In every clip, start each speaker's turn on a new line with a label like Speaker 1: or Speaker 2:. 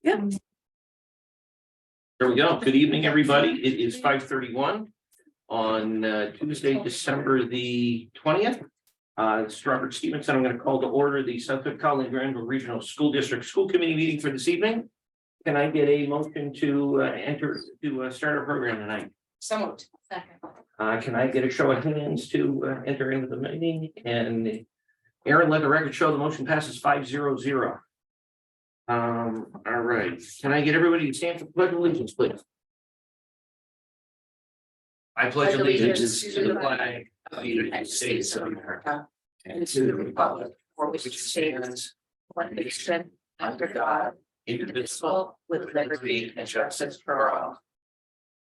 Speaker 1: Yeah.
Speaker 2: There we go. Good evening, everybody. It is 5:31 on Tuesday, December the 20th. This is Robert Stevenson. I'm going to call to order the Southwick Colony Granville Regional School District School Committee meeting for this evening. Can I get a motion to start our program tonight?
Speaker 1: So moved. Second.
Speaker 2: Can I get a show of hands to enter into the meeting? And Aaron, let the record show the motion passes 5-0-0. All right. Can I get everybody to stand for the pledge of allegiance, please? I pledge allegiance to the flag of the United States of America and to the republic for which it stands, one nation, under God, indivisible, with liberty and justice for all.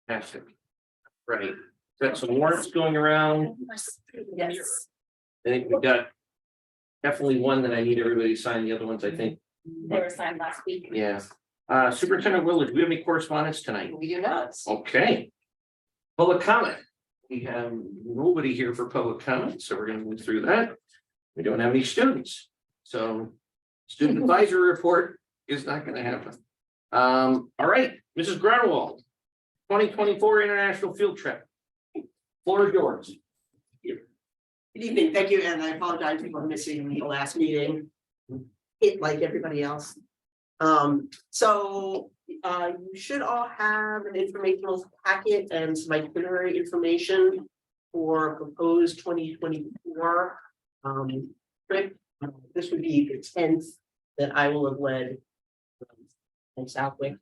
Speaker 2: Fantastic. Right. Got some warrants going around.
Speaker 1: Yes.
Speaker 2: I think we've got definitely one that I need everybody to sign. The other ones, I think.
Speaker 1: They were signed last week.
Speaker 2: Yeah. Superintendent Willard, do we have any correspondence tonight?
Speaker 1: We do not.
Speaker 2: Okay. Public comment. We have nobody here for public comment, so we're going to move through that. We don't have any students. So student advisory report is not going to happen. All right, Mrs. Grunwald, 2024 international field trip. Floor is yours.
Speaker 3: Good evening, thank you, and I apologize for missing the last meeting. It like everybody else. So you should all have an informational packet and some itinerary information for proposed 2024 trip. This would be the 10th that I will have led in Southwick.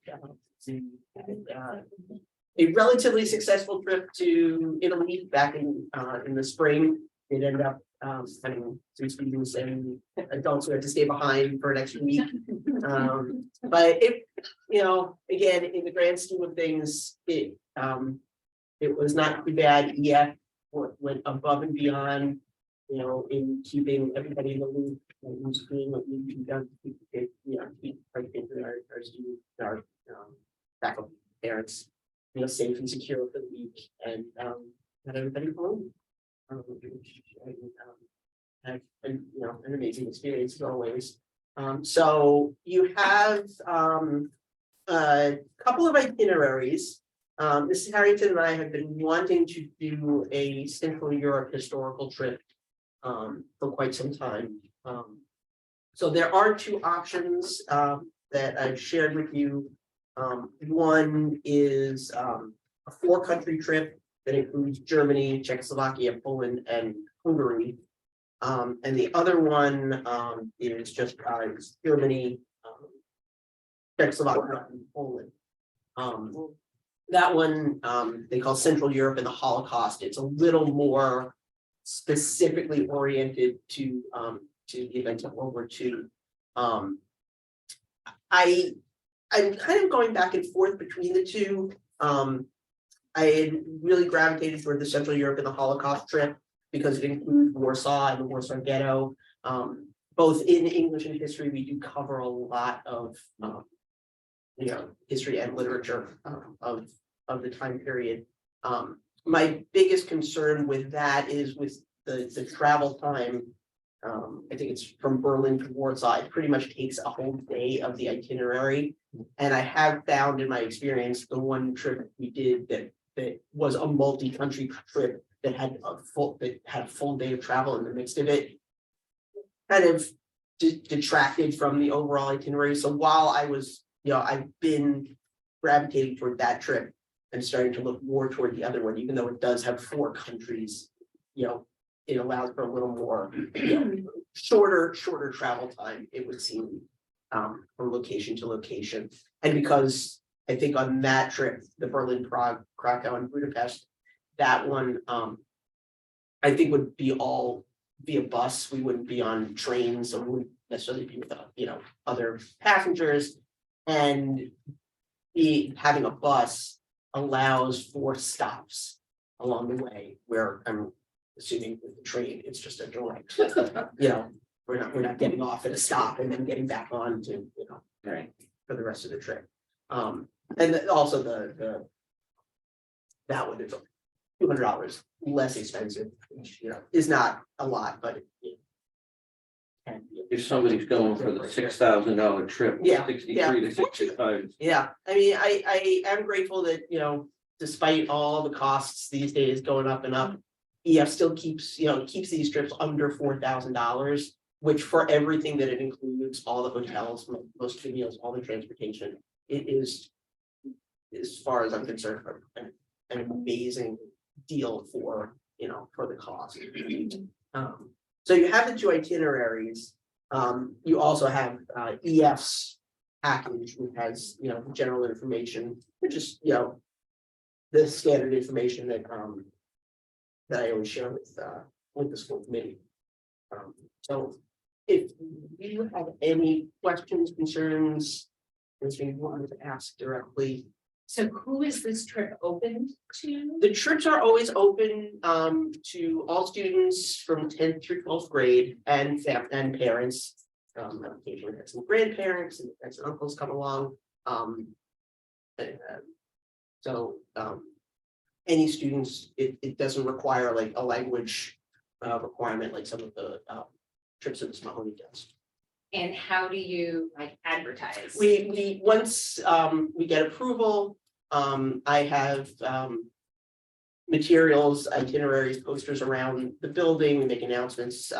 Speaker 3: A relatively successful trip to Italy back in the spring. It ended up having some students and adults who had to stay behind for an extra week. But it, again, in the grand scheme of things, it was not too bad. EF went above and beyond, in keeping everybody in the loop and doing what we can done to keep it, keep our kids and our students, our faculty, parents, safe and secure for the week, and let everybody home. Have an amazing experience as always. So you have a couple of itineraries. Mrs. Harrington and I have been wanting to do a Central Europe historical trip for quite some time. So there are two options that I've shared with you. One is a 4-country trip that includes Germany, Czechoslovakia, Poland, and Hungary. And the other one is just Germany, Czechoslovakia, and Poland. That one they call Central Europe and the Holocaust. It's a little more specifically oriented to the events of World War II. I'm kind of going back and forth between the two. I had really gravitated toward the Central Europe and the Holocaust trip because it includes Warsaw and the Warsaw Ghetto. Both in English and history, we do cover a lot of history and literature of the time period. My biggest concern with that is with the travel time. I think it's from Berlin to Warsaw. It pretty much takes a whole day of the itinerary. And I have found in my experience, the one trip we did that was a multi-country trip that had a full day of travel in the midst of it, kind of detracted from the overall itinerary. So while I was, I've been gravitating toward that trip and starting to look more toward the other one, even though it does have 4 countries, it allows for a little more shorter travel time, it would seem, from location to location. And because I think on that trip, the Berlin, Prague, Krakow, and Budapest, that one I think would be all via bus. We wouldn't be on trains, so we wouldn't necessarily be with other passengers. And having a bus allows for stops along the way, where I'm assuming with the train, it's just a direct, we're not getting off at a stop and then getting back on to,
Speaker 2: Right.
Speaker 3: for the rest of the trip. And also that one is $200 less expensive, which, is not a lot, but
Speaker 2: If somebody's going for the $6,000 trip,
Speaker 3: Yeah,
Speaker 2: 63 to 65.
Speaker 3: Yeah, I mean, I am grateful that, you know, despite all the costs these days going up and up. EF still keeps, you know, keeps these trips under $4,000, which for everything that it includes, all the hotels, most of the meals, all the transportation, it is. As far as I'm concerned, an amazing deal for, you know, for the cost. So you have the two itineraries. You also have EF's package, which has, you know, general information, which is, you know, the standard information that I always share with the school committee. So if you have any questions, concerns, anything you wanted to ask directly.
Speaker 1: So who is this trip open to?
Speaker 3: The trips are always open to all students from 10th through 12th grade and parents. Occasionally have some grandparents and aunts and uncles come along. So any students, it doesn't require like a language requirement like some of the trips that Ms. Mahoney does.
Speaker 1: And how do you like advertise?
Speaker 3: We once we get approval, I have materials, itineraries, posters around the building, we make announcements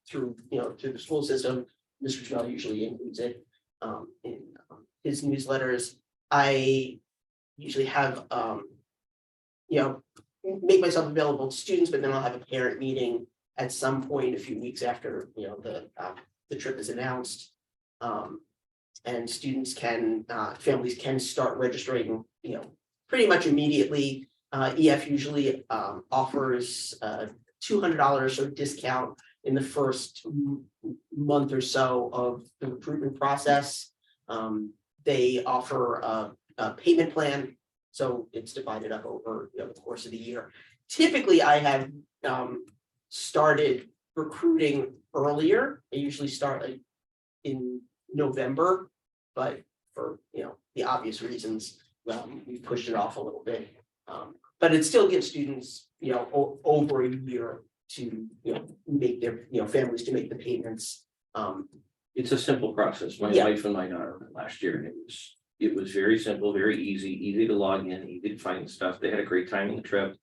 Speaker 3: through, you know, through the school system. Mr. Trudell usually includes it in his newsletters. I usually have you know, make myself available to students, but then I'll have a parent meeting at some point a few weeks after, you know, the trip is announced. And students can, families can start registering, you know, pretty much immediately. EF usually offers $200 or discount in the first month or so of the recruitment process. They offer a payment plan, so it's divided up over, you know, the course of the year. Typically, I have started recruiting earlier. I usually start like in November, but for, you know, the obvious reasons, we pushed it off a little bit. But it still gives students, you know, over a year to, you know, make their, you know, families to make the payments.
Speaker 2: It's a simple process. My
Speaker 3: Yeah.
Speaker 2: wife and my daughter went last year, and it was very simple, very easy to log in, easy to find stuff. They had a great time on the trip.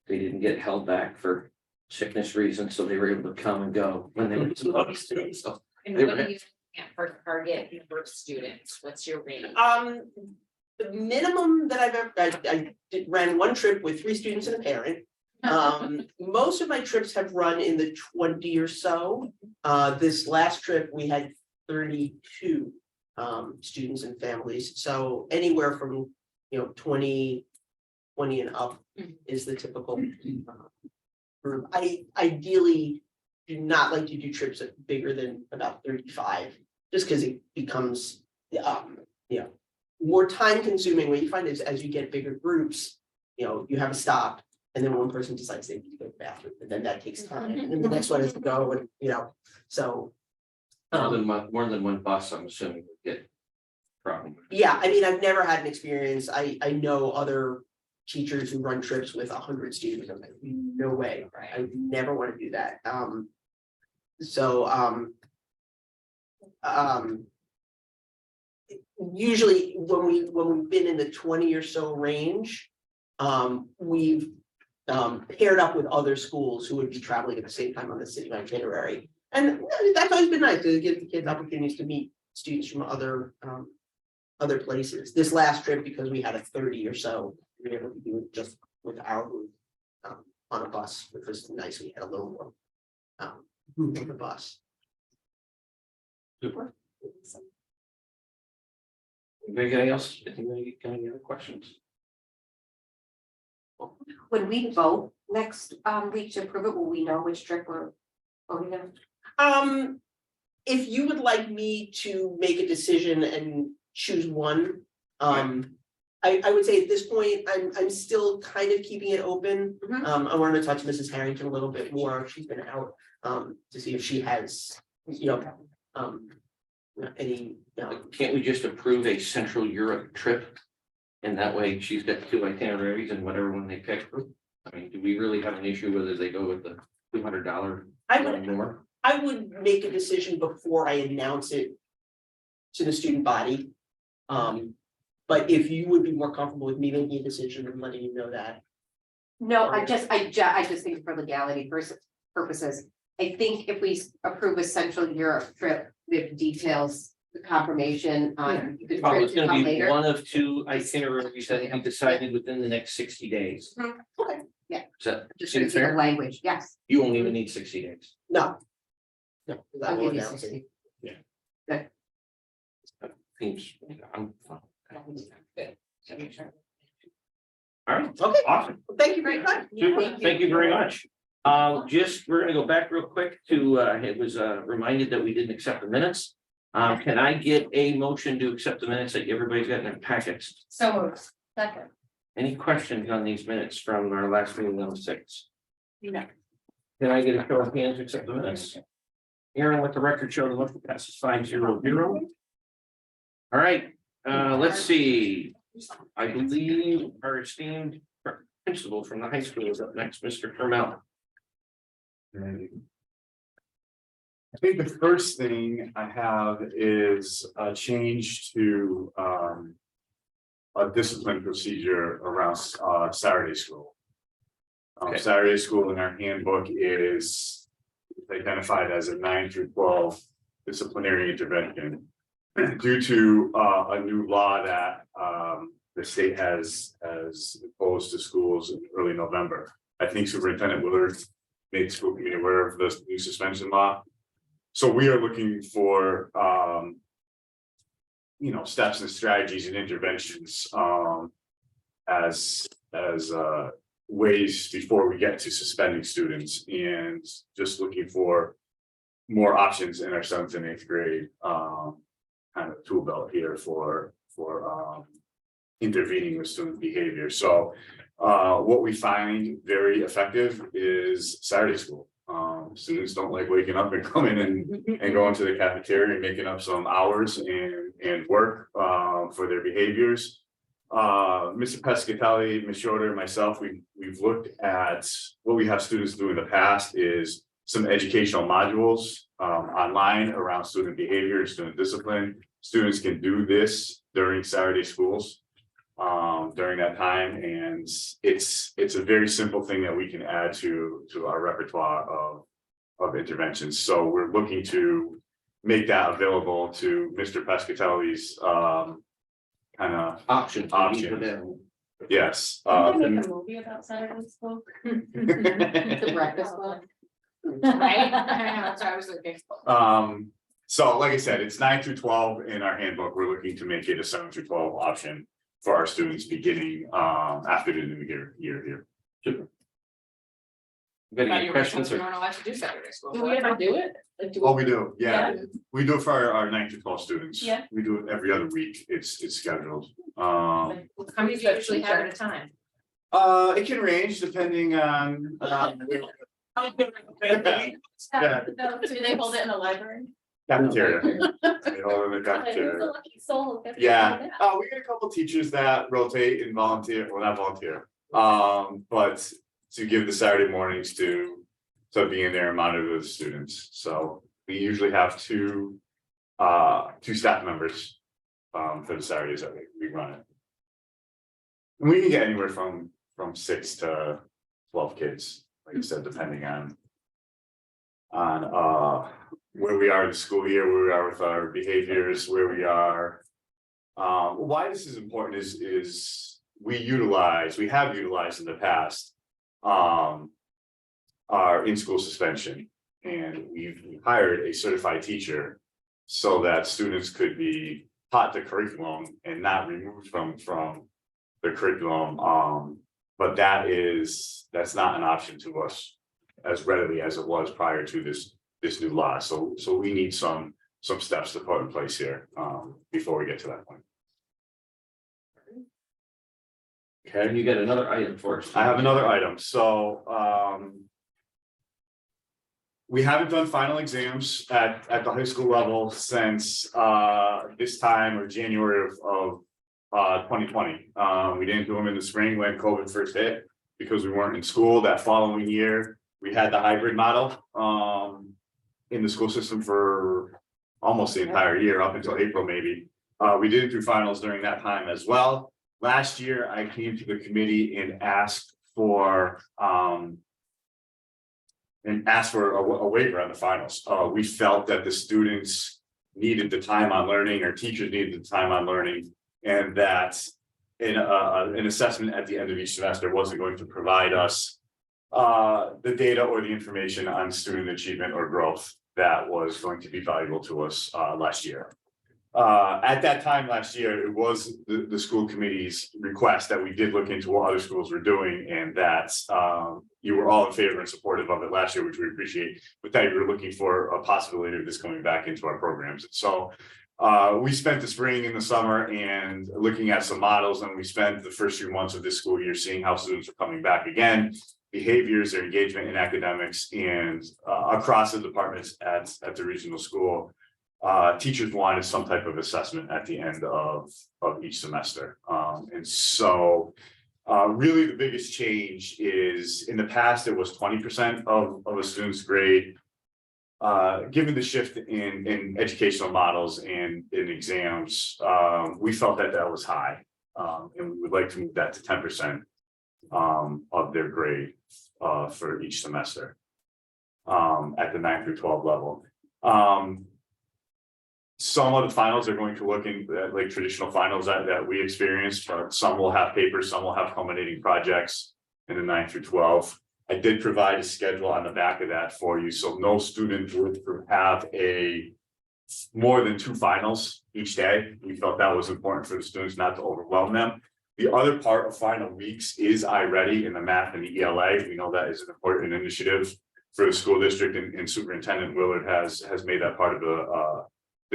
Speaker 2: They didn't get held back for sickness reasons, so they were able to come and go when they were supposed to. So
Speaker 1: And
Speaker 2: they
Speaker 1: what
Speaker 2: were-
Speaker 1: are you looking at for target number of students? What's your range?
Speaker 3: The minimum that I've ever, ran one trip with 3 students and a parent. Most of my trips have run in the 20 or so. This last trip, we had 32 students and families, so anywhere from, you know, 20 and up is the typical group. I ideally do not like to do trips that bigger than about 35, just because it becomes you know, more time consuming. What you find is as you get bigger groups, you know, you have a stop and then one person decides they need to go to the bathroom, and then that takes time, and then the next one has to go, and, you know, so.
Speaker 2: More than one bus, I'm assuming would get problem.
Speaker 3: Yeah, I mean, I've never had an experience. I know other teachers who run trips with 100 students. I'm like, no way, I would never want to do that. Usually when we've been in the 20 or so range, we've paired up with other schools who would be traveling at the same time on the city itinerary. And that's always been nice to give the kids opportunities to meet students from other places. This last trip, because we had a 30 or so, we were able to do it just with our group on a bus, which was nice. We had a little more room on the bus.
Speaker 2: Super. Anybody else? Anybody got any other questions?
Speaker 4: When we vote next week to approve it, will we know which trip we're voting on?
Speaker 3: If you would like me to make a decision and choose one, I would say at this point, I'm still kind of keeping it open. I wanted to talk to Mrs. Harrington a little bit more. She's been out to see if she has, you know, any.
Speaker 2: Can't we just approve a Central Europe trip? And that way she's got 2 itineraries and whatever one they pick. I mean, do we really have an issue whether they go with the $200
Speaker 3: I would make a decision before I announce it to the student body. But if you would be more comfortable with me making a decision and letting you know that.
Speaker 4: No, I just think for legality purposes, I think if we approve a Central Europe trip with details, the confirmation on the
Speaker 2: Probably
Speaker 4: trip
Speaker 2: it's
Speaker 4: to
Speaker 2: gonna
Speaker 4: come
Speaker 2: be
Speaker 4: later.
Speaker 2: one of two itineraries that will be decided within the next 60 days.
Speaker 3: Okay.
Speaker 4: Yeah.
Speaker 2: Does that
Speaker 4: Just
Speaker 2: seem
Speaker 4: gonna see the
Speaker 2: fair?
Speaker 4: language, yes.
Speaker 2: You won't even need 60 days.
Speaker 3: No. No. 'Cause I
Speaker 4: I'll
Speaker 3: will
Speaker 4: give you
Speaker 3: announce it.
Speaker 4: 60.
Speaker 2: Seems, I'm fine.
Speaker 1: Sure.
Speaker 2: All right,
Speaker 3: Okay,
Speaker 2: awesome.
Speaker 3: well, thank you for your time.
Speaker 2: Super, thank you very much. We're gonna go back real quick to, it was reminded that we didn't accept the minutes. Can I get a motion to accept the minutes that everybody's got in their packets?
Speaker 1: So moved. Second.
Speaker 2: Any questions on these minutes from our last meeting on the 6th?
Speaker 1: No.
Speaker 2: Can I get a show of hands to accept the minutes? Aaron, let the record show the motion passes 5-0. All right, let's see. I believe our esteemed principal from the high school is up next, Mr. Kermel.
Speaker 5: I think the first thing I have is a change to a discipline procedure around Saturday school.
Speaker 2: Okay.
Speaker 5: Saturday school in our handbook is identified as a 9 through 12 disciplinary intervention due to a new law that the state has imposed to schools in early November. I think Superintendent Willard made school committee aware of this new suspension law. So we are looking for steps and strategies and interventions as ways before we get to suspending students, and just looking for more options in our 7th and 8th grade kind of tool belt here for intervening with student behavior. So what we find very effective is Saturday school. Students don't like waking up and coming and going to the cafeteria and making up some hours and work for their behaviors. Mr. Pescatelli, Ms. Schroeder, and myself, we've looked at what we have students do in the past is some educational modules online around student behavior, student discipline. Students can do this during Saturday schools during that time, and it's a very simple thing that we can add to our repertoire of interventions. So we're looking to make that available to Mr. Pescatelli's kind of
Speaker 2: Option.
Speaker 5: yes.
Speaker 1: Didn't they make a movie about Saturday school?
Speaker 4: The breakfast one.
Speaker 1: Right? That's what I was looking.
Speaker 5: So like I said, it's 9 through 12 in our handbook. We're looking to make it a 7 through 12 option for our students beginning after the new year here.
Speaker 2: Super. Got any questions?
Speaker 1: We
Speaker 2: Or
Speaker 1: don't know what to do Saturday school. Do we ever do it? Like, do
Speaker 5: Oh,
Speaker 1: we-
Speaker 5: we do, yeah. We do it for our 9 through 12 students.
Speaker 1: Yeah.
Speaker 5: We do it every other week. It's scheduled.
Speaker 1: How many do you usually have at a time?
Speaker 5: It can range depending on. Yeah.
Speaker 1: Do they hold it in the library?
Speaker 5: Cafeteria. They all in the cafeteria. Yeah, we get a couple teachers that rotate and volunteer, well, not volunteer, but to give the Saturday mornings to be in there and monitor the students. So we usually have two staff members for the Saturdays that we run it. And we can get anywhere from 6 to 12 kids, like I said, depending on where we are in the school year, where we are with our behaviors, where we are. Why this is important is we have utilized in the past our in-school suspension, and we've hired a certified teacher so that students could be taught the curriculum and not removed from the curriculum. But that's not an option to us as readily as it was prior to this new law. So we need some steps to put in place here before we get to that point.
Speaker 2: Okay, you got another item for us.
Speaker 5: I have another item. So we haven't done final exams at the high school level since this time or January of 2020. We didn't do them in the spring when COVID first hit because we weren't in school. That following year, we had the hybrid model, in the school system for almost the entire year, up until April maybe. We did it through finals during that time as well. Last year, I came to the committee and asked for, a waiver on the finals. We felt that the students needed the time on learning, or teachers needed the time on learning, and that an assessment at the end of each semester wasn't going to provide us the data or the information on student achievement or growth that was going to be valuable to us last year. At that time last year, it was the school committee's request that we did look into what other schools were doing, and that you were all in favor and supportive of it last year, which we appreciate, but that you were looking for a possibility of this coming back into our programs. So we spent the spring and the summer and looking at some models, and we spent the first few months of this school year seeing how students are coming back again, behaviors, their engagement in academics, and across the departments at the regional school. Teachers wanted some type of assessment at the end of each semester. And so really the biggest change is, in the past, it was 20% of a student's grade. Given the shift in educational models and in exams, we felt that that was high. And we would like to move that to 10% of their grade for each semester at the 9 through 12 level. Some of the finals are going to look like traditional finals that we experienced, but some will have papers, some will have culminating projects in the 9 through 12. I did provide a schedule on the back of that for you, so no student would have more than 2 finals each day. We felt that was important for the students not to overwhelm them. The other part of final weeks is iReady in the math and the ELA. We know that is an important initiative for the school district, and Superintendent Willard has made that part of the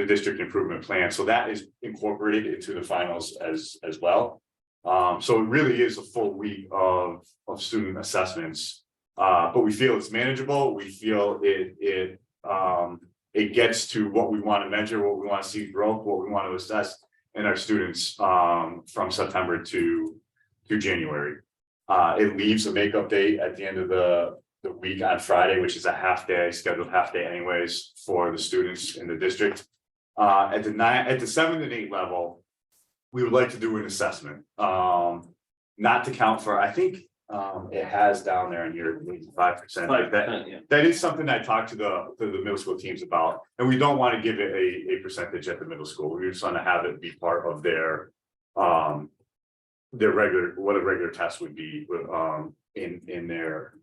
Speaker 5: district improvement plan. So that is incorporated into the finals as well. So it really is a full week of student assessments, but we feel it's manageable. We feel it gets to what we want to measure, what we want to see growth, what we want to assess in our students from September to January. It leaves a makeup date at the end of the week on Friday, which is a half day, scheduled half day anyways for the students in the district. At the 7 and 8 level, we would like to do an assessment, not to count for, I think it has down there in here, 5%. That is something I talked to the middle school teams about, and we don't want to give it a percentage at the middle school. We just want to have it be part of their regular, what a regular test would be in their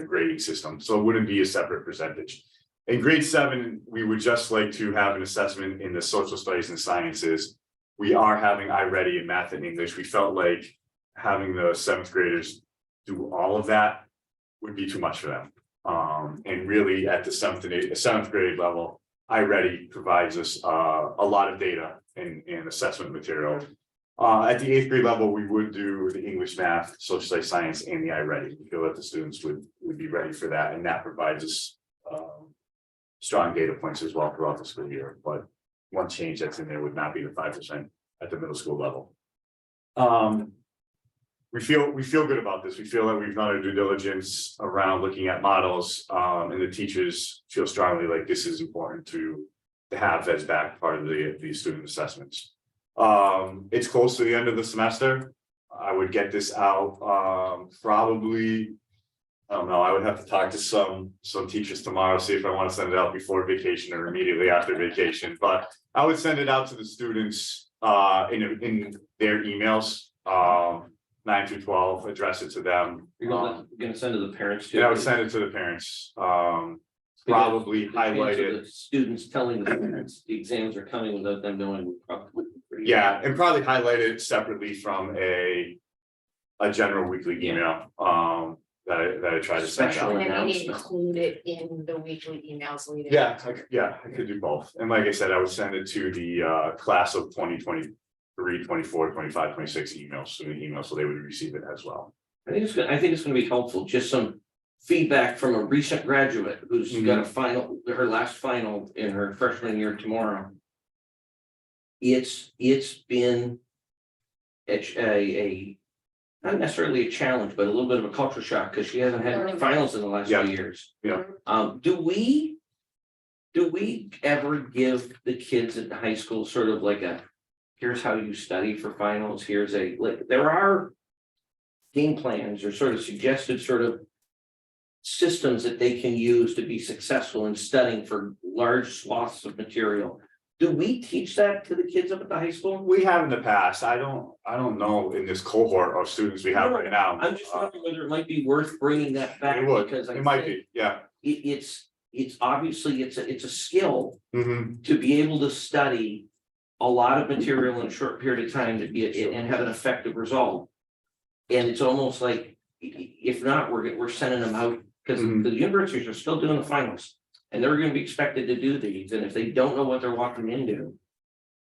Speaker 5: grading system. So it wouldn't be a separate percentage. In grade 7, we would just like to have an assessment in the social studies and sciences. We are having iReady in math and English. We felt like having the 7th graders do all of that would be too much for them. And really at the 7th grade level, iReady provides us a lot of data and assessment material. At the 8th grade level, we would do the English, math, social studies, science, and the iReady. We feel that the students would be ready for that, and that provides us strong data points as well throughout the school year. But one change that's in there would not be the 5% at the middle school level. We feel good about this. We feel that we've done our due diligence around looking at models, and the teachers feel strongly like this is important to have as back part of the student assessments. It's close to the end of the semester. I would get this out probably, I don't know, I would have to talk to some teachers tomorrow, see if I want to send it out before vacation or immediately after vacation, but I would send it out to the students in their emails, 9 through 12, address it to them.
Speaker 2: You're gonna send it to the parents too?
Speaker 5: Yeah, I would send it to the parents, probably highlight it.
Speaker 2: Students telling the parents the exams are coming without them knowing.
Speaker 5: Yeah, and probably highlight it separately from a general weekly email, that I try to send
Speaker 2: Special
Speaker 5: out.
Speaker 1: And then we
Speaker 2: announcement.
Speaker 1: include it in the weekly emails leading.
Speaker 5: Yeah, I could do both. And like I said, I would send it to the class of 2023, 24, 25, 26 emails, student emails, so they would receive it as well.
Speaker 2: I think it's gonna be helpful, just some feedback from a recent graduate who's got a final, her last final in her freshman year tomorrow. It's been a not necessarily a challenge, but a little bit of a culture shock, because she hasn't had finals in the last
Speaker 5: Yeah.
Speaker 2: few years.
Speaker 5: Yeah.
Speaker 2: Do we ever give the kids at the high school sort of like a, here's how you study for finals, here's a, like, there are game plans or sort of suggested sort of systems that they can use to be successful in studying for large swaths of material. Do we teach that to the kids up at the high school?
Speaker 5: We have in the past. I don't know in this cohort of students we have right now.
Speaker 2: I'm just wondering whether it might be worth bringing that back,
Speaker 5: It would,
Speaker 2: because
Speaker 5: it might be, yeah.
Speaker 2: it's obviously, it's a skill
Speaker 5: Mhm.
Speaker 2: to be able to study a lot of material in a short period of time to be, and have an effective result. And it's almost like, if not, we're sending them out, because
Speaker 5: Mhm.
Speaker 2: the universities are still doing the finals. And they're gonna be expected to do these, and if they don't know what they're walking into,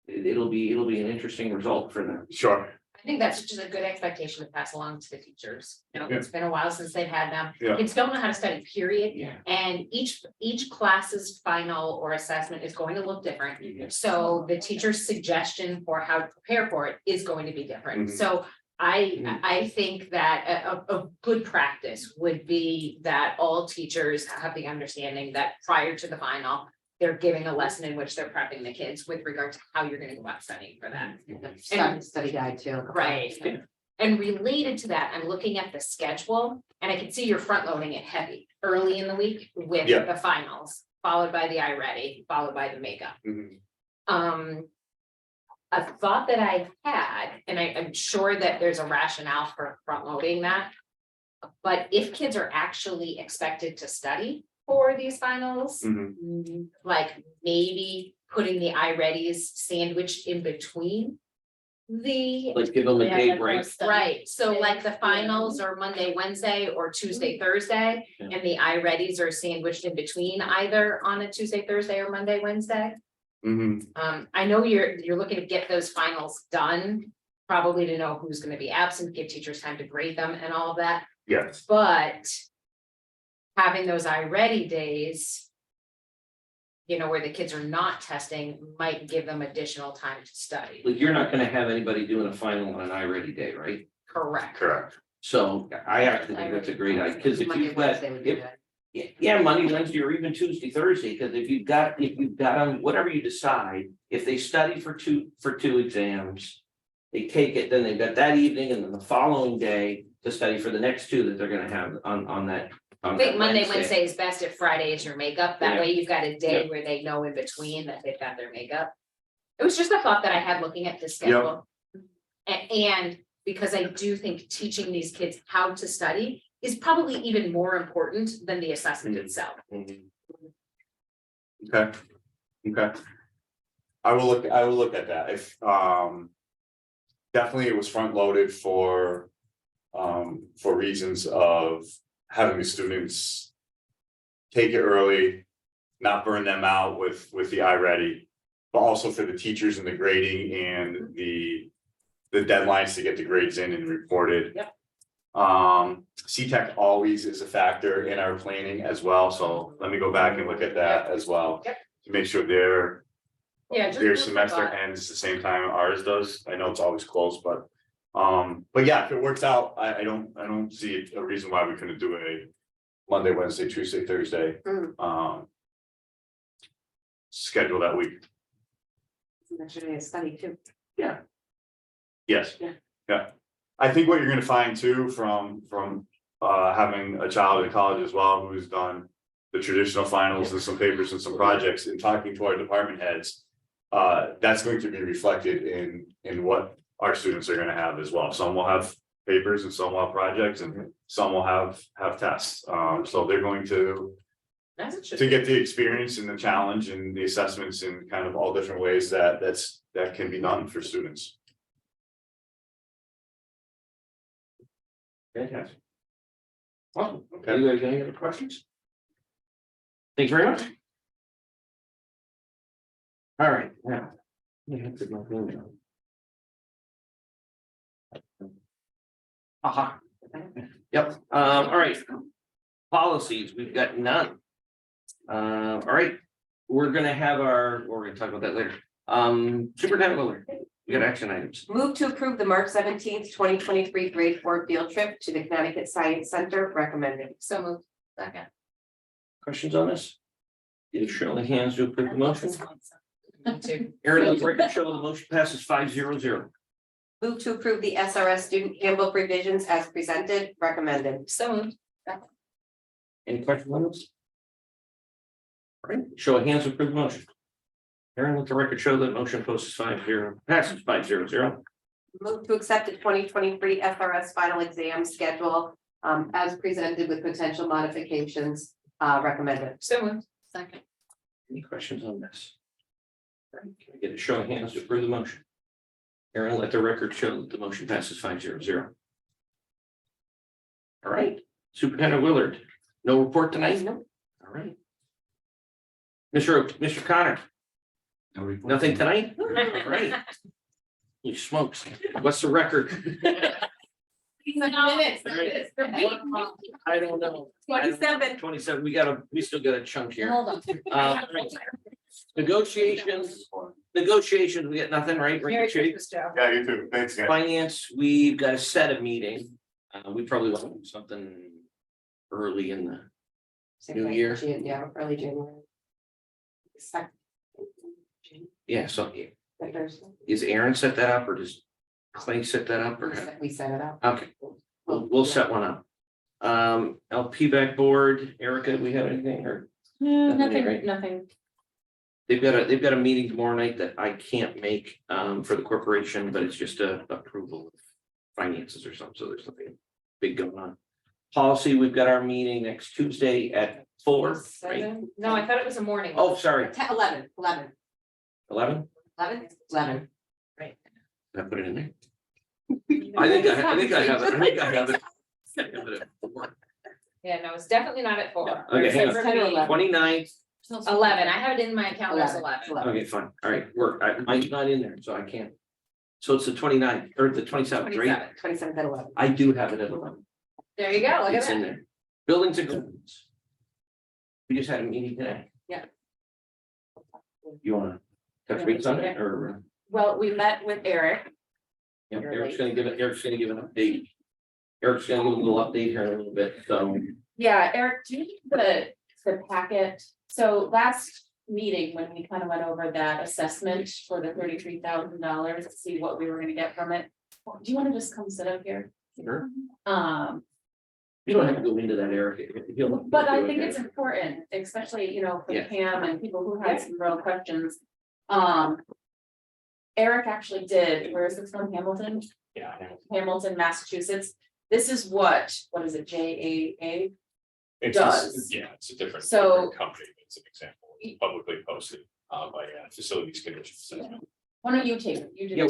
Speaker 2: it'll be an interesting result for them.
Speaker 5: Sure,
Speaker 1: I think that's just a good expectation to pass along to the teachers. You know,
Speaker 5: Yeah.
Speaker 1: it's been a while since they've had them.
Speaker 5: Yeah.
Speaker 1: Kids don't know how to study, period.
Speaker 2: Yeah.
Speaker 1: And each class's final or assessment is going to look different. So the teacher's suggestion for how to prepare for it is going to be different.
Speaker 5: Mhm.
Speaker 1: So I think that a good practice would be that all teachers have the understanding that prior to the final, they're giving a lesson in which they're prepping the kids with regard to how you're gonna go about studying for that.
Speaker 4: Study guide too.
Speaker 1: Right.
Speaker 2: Yeah.
Speaker 1: And related to that, I'm looking at the schedule and I can see you're front loading it heavy early in the week with
Speaker 5: Yeah.
Speaker 1: the finals, followed by the iReady, followed by the makeup.
Speaker 5: Mhm.
Speaker 1: A thought that I had, and I'm sure that there's a rationale for front loading that. But if kids are actually expected to study for these finals,
Speaker 5: Mhm.
Speaker 1: like maybe putting the iReadies sandwiched in between the.
Speaker 2: Like give them a day break.
Speaker 1: Right, so like the finals are Monday, Wednesday, or Tuesday, Thursday,
Speaker 2: Yeah.
Speaker 1: and the iReadies are sandwiched in between either on a Tuesday, Thursday, or Monday, Wednesday.
Speaker 5: Mhm.
Speaker 1: I know you're looking to get those finals done, probably to know who's gonna be absent, give teachers time to grade them and all of that,
Speaker 5: Yes,
Speaker 1: but. Having those iReady days. You know, where the kids are not testing might give them additional time to study,
Speaker 2: Like, you're not gonna have anybody doing a final on an iReady day, right?
Speaker 1: correct?
Speaker 5: correct.
Speaker 2: So I actually think that's a great idea, because if
Speaker 4: Monday,
Speaker 2: you've got,
Speaker 4: Wednesday would be
Speaker 2: if,
Speaker 4: good.
Speaker 2: yeah, Monday, Wednesday, or even Tuesday, Thursday, because if you've got them, whatever you decide, if they study for two exams. They take it, then they've got that evening and then the following day to study for the next two that they're gonna have on that.
Speaker 1: I think Monday, Wednesday is best if Friday is your makeup, that
Speaker 2: Yeah.
Speaker 1: way you've got a day where they know in between that they've got their makeup. It was just a thought that I had looking at this schedule. And because I do think teaching these kids how to study is probably even more important than the assessment itself.
Speaker 5: Okay. Okay. I will look at that if, definitely it was front loaded for reasons of having the students take it early, not burn them out with the iReady, but also for the teachers and the grading and the deadlines to get the grades in and reported.
Speaker 1: Yep.
Speaker 5: CTEC always is a factor in our planning as well, so let me go back and look at that as well.
Speaker 1: Yep.
Speaker 5: To make sure their
Speaker 1: Yeah, just
Speaker 5: their
Speaker 1: food for
Speaker 5: semester
Speaker 1: thought.
Speaker 5: ends the same time ours does. I know it's always close, but yeah, if it works out, I don't see a reason why we couldn't do a Monday, Wednesday, Tuesday, Thursday.
Speaker 4: Mm.
Speaker 5: Schedule that week.
Speaker 4: Next day is study too.
Speaker 5: Yes.
Speaker 4: Yeah.
Speaker 5: Yeah. I think what you're gonna find too from having a child in college as well, who's done the traditional finals and some papers and some projects and talking to our department heads. That's going to be reflected in what our students are gonna have as well. Some will have papers and some will have projects and some will have tests. So they're going to
Speaker 1: As it should.
Speaker 5: get the experience and the challenge and the assessments in kind of all different ways that can be done for students.
Speaker 2: Fantastic. Awesome.
Speaker 5: Okay.
Speaker 2: You guys got any other questions? Thanks very much. All right, now. Aha. Yep, all right. Policies, we've got none. All right, we're gonna have we're gonna talk about that later. Superintendent Willard. We got action items.
Speaker 4: Move to approve the March 17th, 2023 grade 4 field trip to the Connecticut Science Center, recommended.
Speaker 1: So moved. Second.
Speaker 2: Questions on this? You show the hands to approve the motion.
Speaker 1: Me too.
Speaker 2: Aaron, let the record show the motion passes 5-0-0.
Speaker 4: Move to approve the SRS student handbook revisions as presented, recommended.
Speaker 1: So moved.
Speaker 2: Any questions on this? All right, show of hands to approve the motion. Aaron, let the record show that motion passes 5-0.
Speaker 4: Move to accept the 2023 SRS final exam schedule as presented with potential modifications, recommended.
Speaker 1: So moved. Second.
Speaker 2: Any questions on this? All right, can I get a show of hands to approve the motion? Aaron, let the record show that the motion passes 5-0. All right, Superintendent Willard, no report tonight?
Speaker 4: No.
Speaker 2: All right. Mr. Connor,
Speaker 5: No report.
Speaker 2: nothing tonight? All right. You smokes. What's the record?
Speaker 1: Minutes.
Speaker 2: I don't know.
Speaker 4: 27.
Speaker 2: 27, we still got a chunk here.
Speaker 1: Hold on.
Speaker 2: Negotiations, we got nothing, right?
Speaker 1: Merry
Speaker 2: Right, Chief?
Speaker 1: Christmas, Joe.
Speaker 5: Yeah, you too. Thanks, guys.
Speaker 2: Finance, we've got to set a meeting. We probably want to do something early in the New year.
Speaker 4: Yeah, early January. Second.
Speaker 2: Yeah, so
Speaker 4: The Thursday.
Speaker 2: is Aaron set that up or does Clay set that up or?
Speaker 4: We set it up.
Speaker 2: Okay, we'll set one up. LP back board, Erica, we have anything or? Nothing, right?
Speaker 1: Nothing.
Speaker 2: They've got a meeting tomorrow night that I can't make for the corporation, but it's just a approval of finances or something, so there's nothing big going on. Policy, we've got our meeting next Tuesday at 4, right?
Speaker 4: 7?
Speaker 1: No, I thought it was a morning.
Speaker 2: Oh, sorry,
Speaker 4: 11.
Speaker 2: 11?
Speaker 4: 11.
Speaker 2: Did I put it in there? I think I have it. I have it at 4.
Speaker 1: Yeah, no, it's definitely not at 4.
Speaker 2: Okay, hang on.
Speaker 1: It's for me.
Speaker 2: 29th.
Speaker 1: 11. I have it in my calendar as 11.
Speaker 2: Okay, fine. All right, mine's not in there, so I can't. So it's the 29th or the 27th, right?
Speaker 1: 27.
Speaker 4: 27 at 11.
Speaker 2: I do have it at 11.
Speaker 1: There you go. Look at
Speaker 2: It's in
Speaker 1: that.
Speaker 2: there. Buildings and grounds. We just had a meeting today.
Speaker 1: Yeah.
Speaker 2: You wanna touch base on it or?
Speaker 1: Well, we met with Eric.
Speaker 2: Yeah, Eric's gonna give an update. Eric's gonna give a little update here in a little bit, so.
Speaker 6: Yeah, Eric, do you need the packet? So last meeting, when we kind of went over that assessment for the $33,000 to see what we were gonna get from it. Do you want to just come sit up here?
Speaker 2: Sure.
Speaker 6: You
Speaker 2: don't have to go into that, Eric.
Speaker 6: But I think it's important, especially, for
Speaker 2: Yeah.
Speaker 6: Pam and people who had some real questions. Eric actually did, where is this from, Hamilton?
Speaker 7: Yeah.
Speaker 6: Hamilton, Massachusetts. This is what is it, JAA?
Speaker 7: It's
Speaker 6: Does.
Speaker 7: Yeah, it's a different
Speaker 6: So-
Speaker 7: company. It's an example. It's publicly posted by Facilities Condition Assessment.
Speaker 6: Why don't you take it? You do.
Speaker 2: Yeah,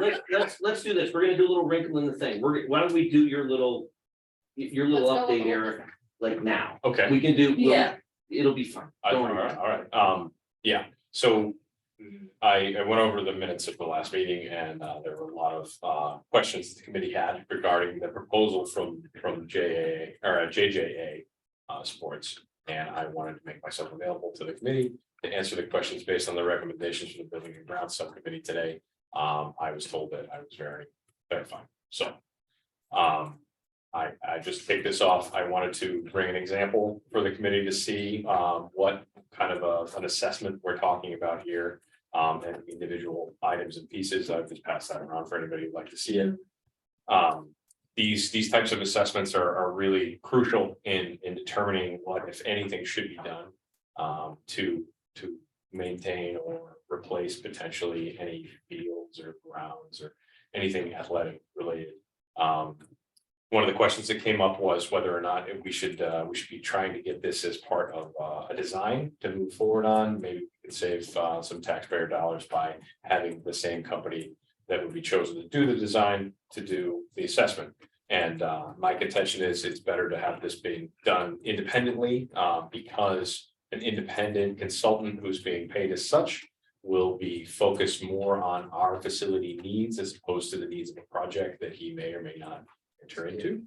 Speaker 6: it.
Speaker 2: Let's do this. We're gonna do a little wrinkle in the thing. Why don't we do your little
Speaker 1: Let's go
Speaker 2: update,
Speaker 1: over
Speaker 2: Eric, like now?
Speaker 7: Okay.
Speaker 2: We can do.
Speaker 6: Yeah.
Speaker 2: It'll be fun.
Speaker 7: All
Speaker 2: Don't worry.
Speaker 7: right. Yeah, so I went over the minutes of the last meeting and there were a lot of questions the committee had regarding the proposal from JAA or JJA Sports. And I wanted to make myself available to the committee to answer the questions based on the recommendations from the Building and Grounds Subcommittee today. I was told that I was very fine. So I just take this off. I wanted to bring an example for the committee to see what kind of an assessment we're talking about here. And individual items and pieces. I've just passed that around for anybody who'd like to see it. These types of assessments are really crucial in determining what, if anything, should be done to maintain or replace potentially any fields or grounds or anything athletic related. One of the questions that came up was whether or not we should be trying to get this as part of a design to move forward on. Maybe we could save some taxpayer dollars by having the same company that would be chosen to do the design to do the assessment. And my contention is it's better to have this being done independently because an independent consultant who's being paid as such will be focused more on our facility needs as opposed to the needs of a project that he may or may not enter into.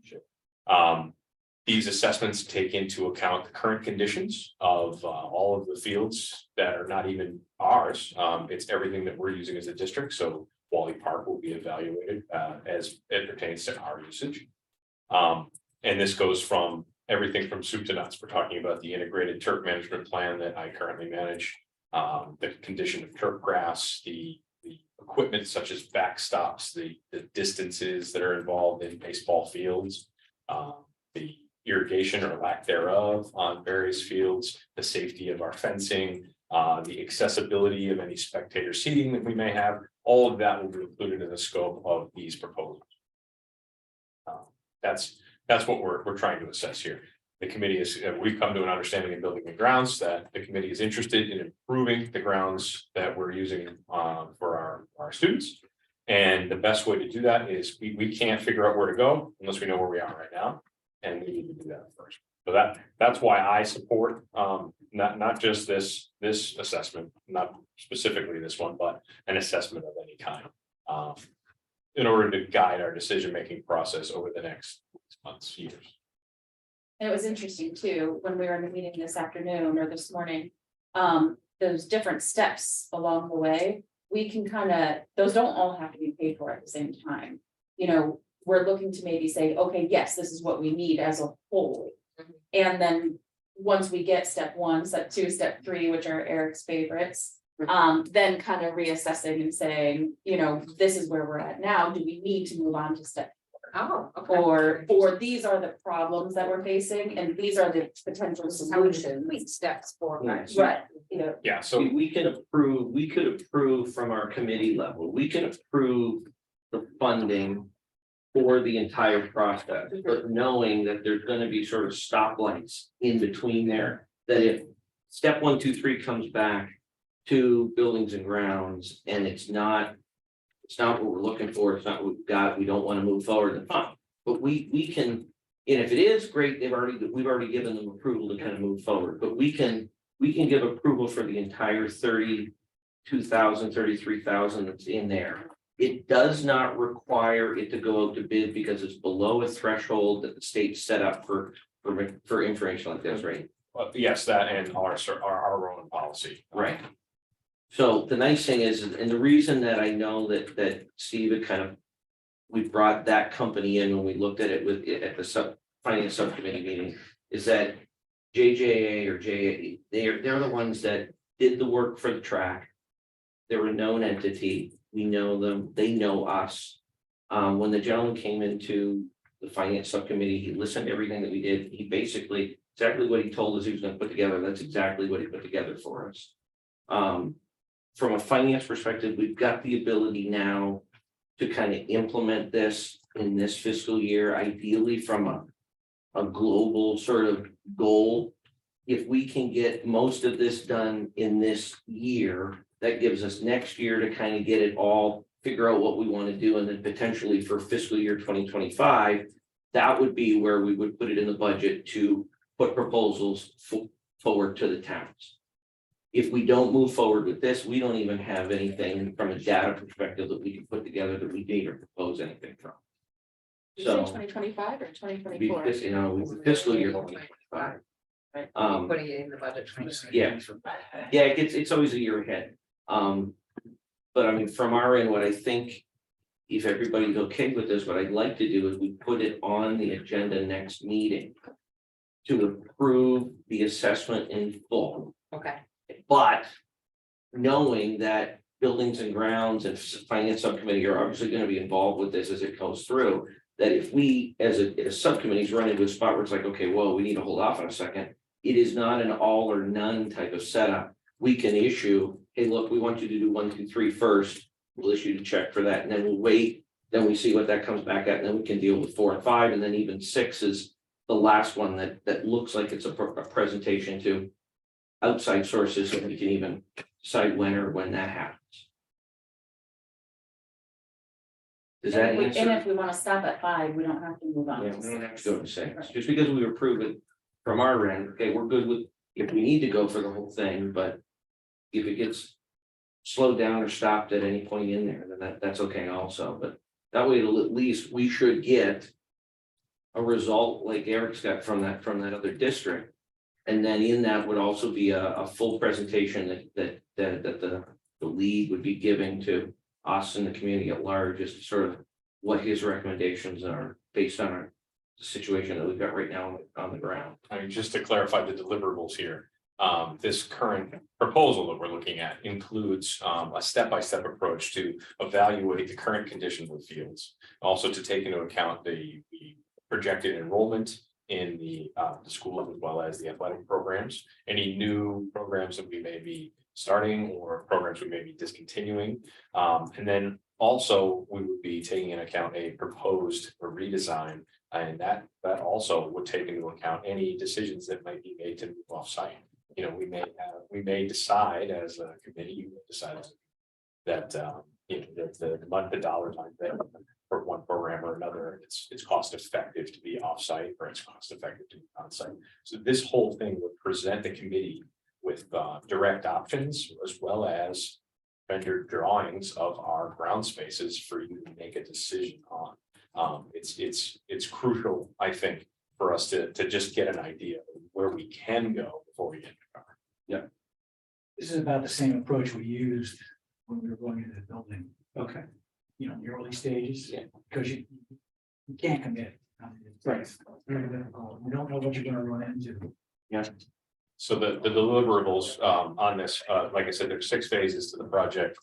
Speaker 7: These assessments take into account the current conditions of all of the fields that are not even ours. It's everything that we're using as a district, so Wally Park will be evaluated as it pertains to our usage. And this goes from everything from soup to nuts. We're talking about the integrated turf management plan that I currently manage, the condition of turf grass, the equipment such as backstops, the distances that are involved in baseball fields, the irrigation or lack thereof on various fields, the safety of our fencing, the accessibility of any spectator seating that we may have. All of that will be included in the scope of these proposals. That's what we're trying to assess here. The committee is, we've come to an understanding in building and grounds that the committee is interested in improving the grounds that we're using for our students. And the best way to do that is we can't figure out where to go unless we know where we are right now. And we need to do that first. So that's why I support not just this assessment, not specifically this one, but an assessment of any kind. In order to guide our decision-making process over the next months, years.
Speaker 6: And it was interesting too, when we were in the meeting this afternoon or this morning, those different steps along the way, we can those don't all have to be paid for at the same time. You know, we're looking to maybe say, okay, yes, this is what we need as a whole. And then once we get step 1, step 2, step 3, which are Eric's favorites, then kind of reassessing and saying, you know, this is where we're at now. Do we need to move on to step 4?
Speaker 1: Okay.
Speaker 6: Or these are the problems that we're facing and these are the potential solutions.
Speaker 1: Wait, steps 4, 5.
Speaker 6: Right, you know,
Speaker 7: Yeah, so
Speaker 2: We could approve from our committee level, we can approve the funding for the entire process, but knowing that there's gonna be sort of stoplights in between there, that if step 1, 2, 3 comes back to buildings and grounds, and it's not what we're looking for, it's not what we've got, we don't want to move forward, then fine. But we can, and if it is great, we've already given them approval to kind of move forward, but we can give approval for the entire 32,000, 33,000 that's in there. It does not require it to go out to bid because it's below a threshold that the state set up for information like this, right?
Speaker 7: yes, that and our own policy.
Speaker 2: Right. So the nice thing is, and the reason that I know that Steve had we brought that company in when we looked at it at the finance subcommittee meeting, is that JJA or JA, they're the ones that did the work for the track. They're a known entity. We know them, they know us. When the gentleman came into the finance subcommittee, he listened to everything that we did. He basically, exactly what he told us he was going to put together, that's exactly what he put together for us. From a finance perspective, we've got the ability now to kind of implement this in this fiscal year, ideally from a global sort of goal. If we can get most of this done in this year, that gives us next year to kind of get it all, figure out what we want to do, and then potentially for fiscal year 2025, that would be where we would put it in the budget to put proposals forward to the towns. If we don't move forward with this, we don't even have anything from a data perspective that we can put together that we need or propose anything from.
Speaker 6: you say
Speaker 2: So
Speaker 6: 2025 or
Speaker 2: be
Speaker 6: 2024?
Speaker 2: this, fiscal year 2025.
Speaker 1: Right. Putting it in the budget.
Speaker 2: Yeah, it's always a year ahead. But I mean, from our end, what I think, if everybody's okay with this, what I'd like to do is we put it on the agenda next meeting to approve the assessment in full.
Speaker 1: Okay.
Speaker 2: But knowing that buildings and grounds and finance subcommittee are obviously going to be involved with this as it goes through, that if we as a subcommittees run into a spot where it's like, okay, well, we need to hold off on a second, it is not an all or none type of setup. We can issue, hey, look, we want you to do 1, 2, 3 first. We'll issue the check for that, and then we'll wait. Then we see what that comes back at, and then we can deal with 4 and 5, and then even 6 is the last one that looks like it's a presentation to outside sources, so we can even decide when that happens. Does that
Speaker 6: And
Speaker 2: answer?
Speaker 6: if we want to stop at 5, we don't have to move on.
Speaker 2: Yeah, we don't have to go to 6, just because we approve it from our end, okay, we're good with, if we need to go for the whole thing, but if it gets slowed down or stopped at any point in there, then that's okay also, but that way, at least we should get a result like Eric's got from that other district. And then in that would also be a full presentation that the league would be giving to us and the community at large, as to sort of what his recommendations are based on our situation that we've got right now on the ground.
Speaker 7: I mean, just to clarify the deliverables here, this current proposal that we're looking at includes a step-by-step approach to evaluate the current conditions of fields. Also to take into account the projected enrollment in the school as well as the athletic programs, any new programs that we may be starting or programs we may be discontinuing. And then also we would be taking into account a proposed redesign, and that also would take into account any decisions that might be made to move off-site. You know, we may decide as a committee, you may decide that you know, that the dollar time thing for one program or another, it's cost effective to be off-site or it's cost effective to be on-site. So this whole thing would present the committee with direct options as well as vendor drawings of our ground spaces for you to make a decision on. It's crucial, I think, for us to just get an idea of where we can go before we get in the car.
Speaker 8: This is about the same approach we used when we were going into the building,
Speaker 2: Okay.
Speaker 8: you know, in the early stages.
Speaker 2: Yeah.
Speaker 8: Because you can't commit. It's very difficult. You don't know what you're gonna run into.
Speaker 2: Yeah.
Speaker 7: So the deliverables on this, like I said, there's 6 phases to the project.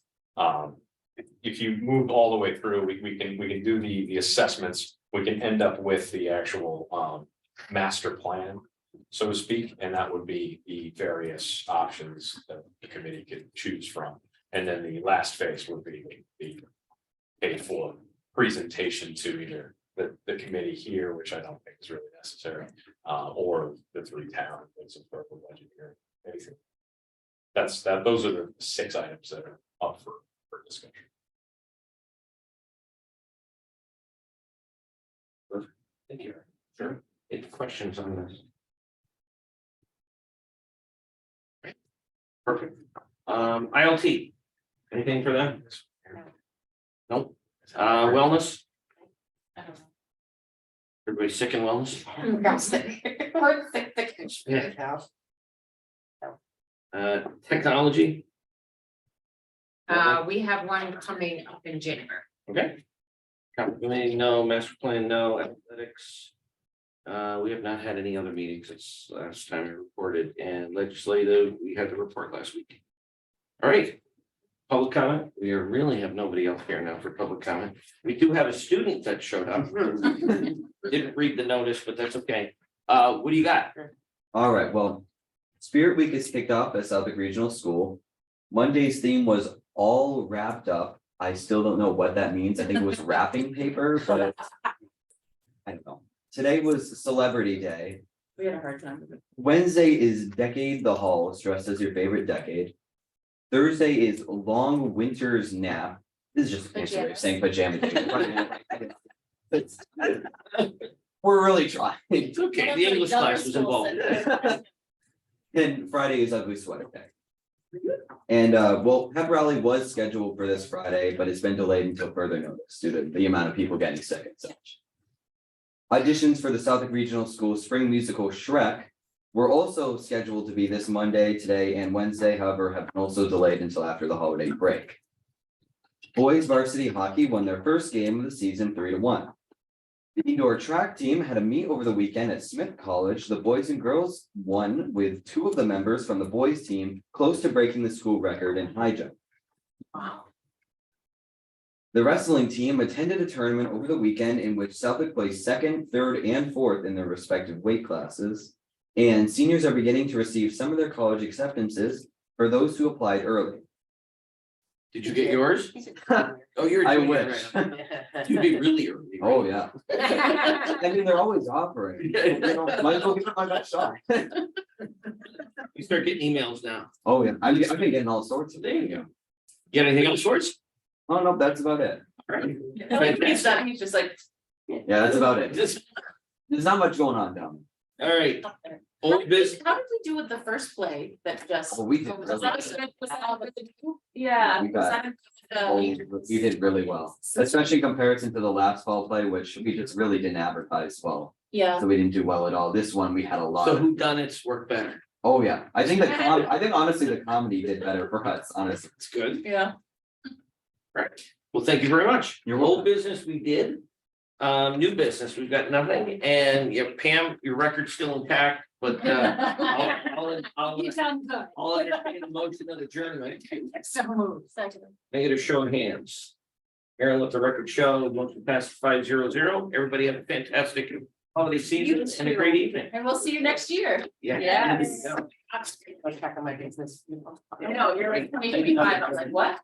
Speaker 7: If you move all the way through, we can do the assessments. We can end up with the actual master plan, so to speak, and that would be the various options that the committee could choose from. And then the last phase would be the paid for presentation to either the committee here, which I don't think is really necessary, or the 3 towns, and some purple budget here, anything. Those are the 6 items that are up for discussion.
Speaker 2: Thank you. Sure. Any questions on this? Perfect. ILT, anything for them? Nope. Wellness,
Speaker 6: I don't know.
Speaker 2: everybody sick in wellness? Technology,
Speaker 1: We have one coming up in January.
Speaker 2: okay. Capital committee, no. Master plan, no. Athletics. We have not had any other meetings since last time we reported, and legislative, we had the report last week. All right. Public comment, we really have nobody else here now for public comment. We do have a student that showed up. Didn't read the notice, but that's okay. What do you got?
Speaker 9: All right, well, Spirit Week is kicked off at Southwick Regional School. Monday's theme was all wrapped up. I still don't know what that means. I think it was wrapping paper, but I don't know. Today was Celebrity Day.
Speaker 6: We had a hard time with it.
Speaker 9: Wednesday is Decade the Hall, dressed as your favorite decade. Thursday is Long Winter's Nap. This is just a fancy way of saying pajama day. We're really trying.
Speaker 2: It's okay, the English class was involved.
Speaker 9: And Friday is Ugly Sweater Day. And well, pep rally was scheduled for this Friday, but it's been delayed until further notice due to the amount of people getting sick and such. Auditions for the Southwick Regional School spring musical Shrek were also scheduled to be this Monday, today, and Wednesday, however, have been also delayed until after the holiday break. Boys varsity hockey won their first game of the season 3-1. The indoor track team had a meet over the weekend at Smith College. The boys and girls won, with 2 of the members from the boys team close to breaking the school record in high jump. The wrestling team attended a tournament over the weekend in which Southwick placed 2nd, 3rd, and 4th in their respective weight classes. And seniors are beginning to receive some of their college acceptances for those who applied early.
Speaker 2: Did you get yours? Oh, you're.
Speaker 9: I
Speaker 2: doing it
Speaker 9: wish.
Speaker 2: right. You'd be really early.
Speaker 9: Oh, yeah. I mean, they're always offering. You know, might as well give it my best shot.
Speaker 2: You start getting emails now.
Speaker 9: Oh, yeah. I've been getting all sorts of.
Speaker 2: There you go. Get anything else, sorts?
Speaker 9: Oh, no, that's about it.
Speaker 6: He's done, he's just like.
Speaker 9: Yeah, that's about it.
Speaker 2: Just,
Speaker 9: There's not much going on down
Speaker 2: all right,
Speaker 6: How did
Speaker 2: old business.
Speaker 6: we do with the first play that just?
Speaker 9: there. Well, we did.
Speaker 6: Was that a good- was that a good- Yeah.
Speaker 9: We
Speaker 6: was
Speaker 9: got-
Speaker 6: that a
Speaker 9: We did really well, especially in comparison to the last fall play, which we just really didn't advertise well.
Speaker 6: Yeah,
Speaker 9: So we didn't do well at all. This one, we had a lot.
Speaker 2: So who done it's worked better?
Speaker 9: Oh, yeah. I think I think honestly, the comedy did better for us, honestly.
Speaker 2: It's good.
Speaker 6: yeah.
Speaker 2: Right. Well, thank you very much.
Speaker 9: You're
Speaker 2: Old business we did. New business, we've got nothing. And yeah, Pam, your record's still intact, but I'll
Speaker 6: You sound good.
Speaker 2: I'll entertain a motion of adjournment.
Speaker 6: So moved. Second.
Speaker 2: Negative show of hands. Aaron, let the record show, motion passed 5-0-0. Everybody have a fantastic holiday season and a great evening.
Speaker 6: And we'll see you next year.
Speaker 2: Yeah.
Speaker 6: Yes.
Speaker 2: Yeah.
Speaker 4: I'll check on my business.
Speaker 6: I know, you're like 2025, I was like, what?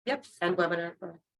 Speaker 3: Yep, and webinar.